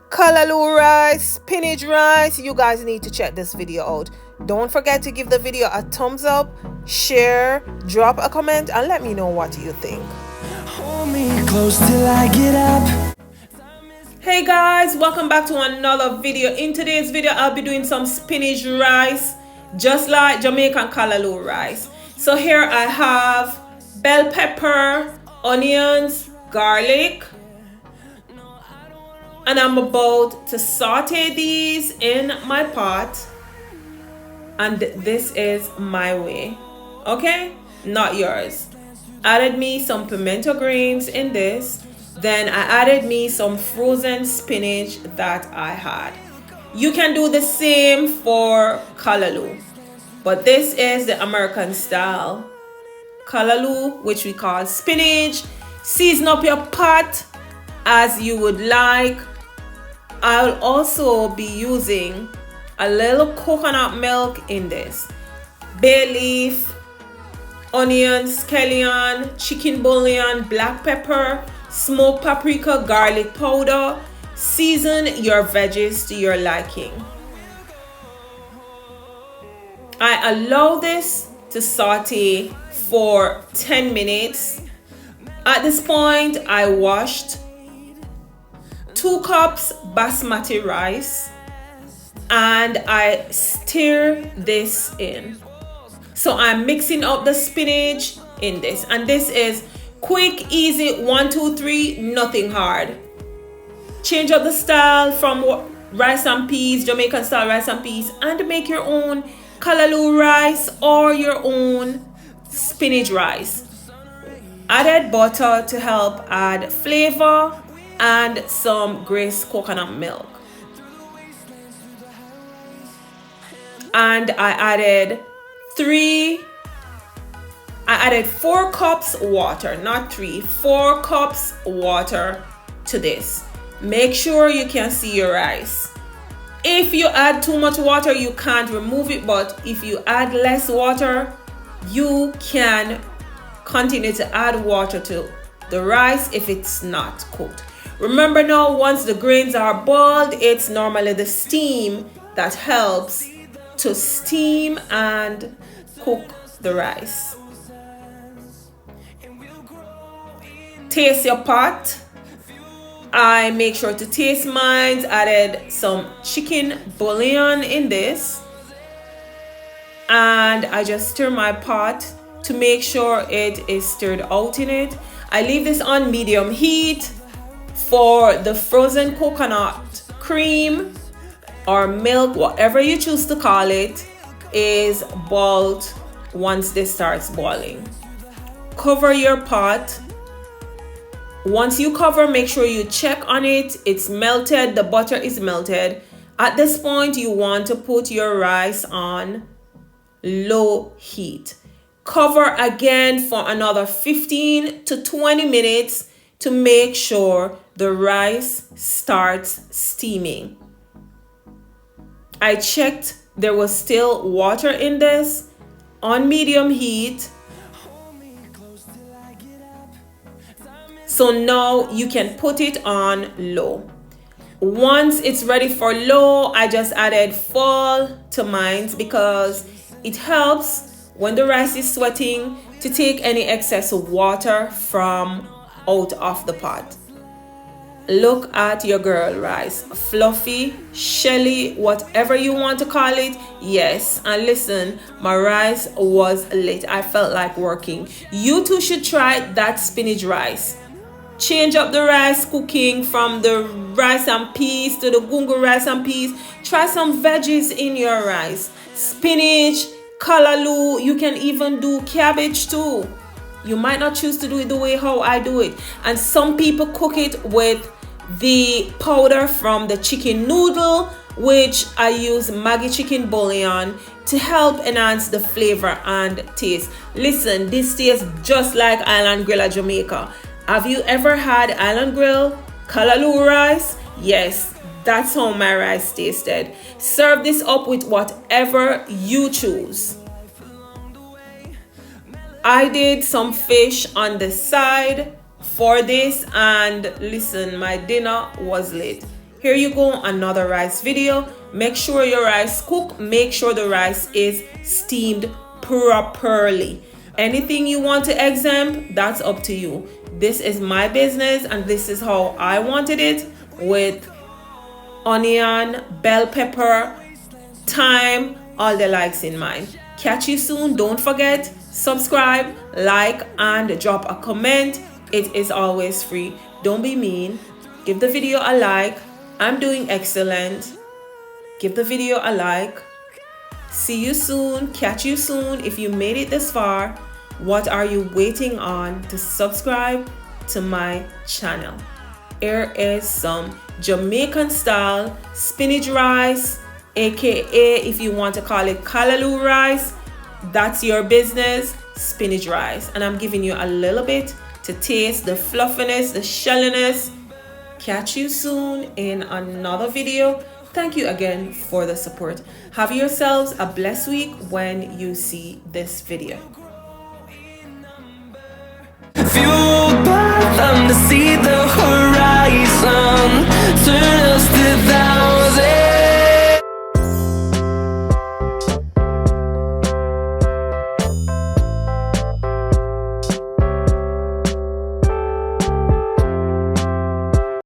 callaloo rice, spinach rice. You guys need to check this video out. Don't forget to give the video a thumbs up, share, drop a comment, and let me know what you think. Hold me close till I get up. Hey guys, welcome back to another video. In today's video, I'll be doing some spinach rice, just like Jamaican callaloo rice. So here I have bell pepper, onions, garlic, and I'm about to saute these in my pot. And this is my way, okay? Not yours. Added me some pimento greens in this. Then I added me some frozen spinach that I had. You can do the same for callaloo, but this is the American style callaloo, which we call spinach. Season up your pot as you would like. I'll also be using a little coconut milk in this, bay leaf, onion, scallion, chicken bouillon, black pepper, smoked paprika, garlic powder. Season your veggies to your liking. I allow this to saute for 10 minutes. At this point, I washed 2 cups basmati rice and I stir this in. So I'm mixing up the spinach in this, and this is quick, easy, 1, 2, 3, nothing hard. Change up the style from rice and peas, Jamaican style rice and peas, and make your own callaloo rice or your own spinach rice. Added butter to help add flavor and some greased coconut milk. And I added 4 cups water, not 3, 4 cups water to this. Make sure you can see your rice. If you add too much water, you can't remove it, but if you add less water, you can continue to add water to the rice if it's not cooked. Remember now, once the grains are boiled, it's normally the steam that helps to steam and cook the rice. Taste your pot. I make sure to taste mine. Added some chicken bouillon in this, and I just stir my pot to make sure it is stirred out in it. I leave this on medium heat for the frozen coconut cream or milk, whatever you choose to call it, is boiled. Once this starts boiling, cover your pot. Once you cover, make sure you check on it. It's melted, the butter is melted. At this point, you want to put your rice on low heat. Cover again for another 15 to 20 minutes to make sure the rice starts steaming. I checked, there was still water in this. On medium heat. So now you can put it on low. Once it's ready for low, I just added full to mine because it helps when the rice is sweating to take any excess water from out of the pot. Look at your girl rice, fluffy, shelly, whatever you want to call it. Yes, and listen, my rice was lit. I felt like working. You too should try that spinach rice. Change up the rice cooking from the rice and peas to the gungo rice and peas. Try some veggies in your rice. Spinach, callaloo, you can even do cabbage too. You might not choose to do it the way how I do it. And some people cook it with the powder from the chicken noodle, which I use Maggi chicken bouillon to help enhance the flavor and taste. Listen, this tastes just like Island Grill at Jamaica. Have you ever had Island Grill callaloo rice? Yes, that's how my rice tasted. Serve this up with whatever you choose. I did some fish on the side for this, and listen, my dinner was lit. Here you go, another rice video. Make sure your rice cook. Make sure the rice is steamed properly. Anything you want to exempt, that's up to you. This is my business and this is how I wanted it, with onion, bell pepper, thyme, all the likes in mind. Catch you soon. Don't forget, subscribe, like, and drop a comment. It is always free. Don't be mean. Give the video a like. I'm doing excellent. Give the video a like. See you soon. Catch you soon. If you made it this far, what are you waiting on to subscribe to my channel? Here is some Jamaican style spinach rice, aka if you want to call it callaloo rice, that's your business, spinach rice. And I'm giving you a little bit to taste the fluffiness, the shelliness. Catch you soon in another video. Thank you again for the support. Have yourselves a blessed week when you see this video.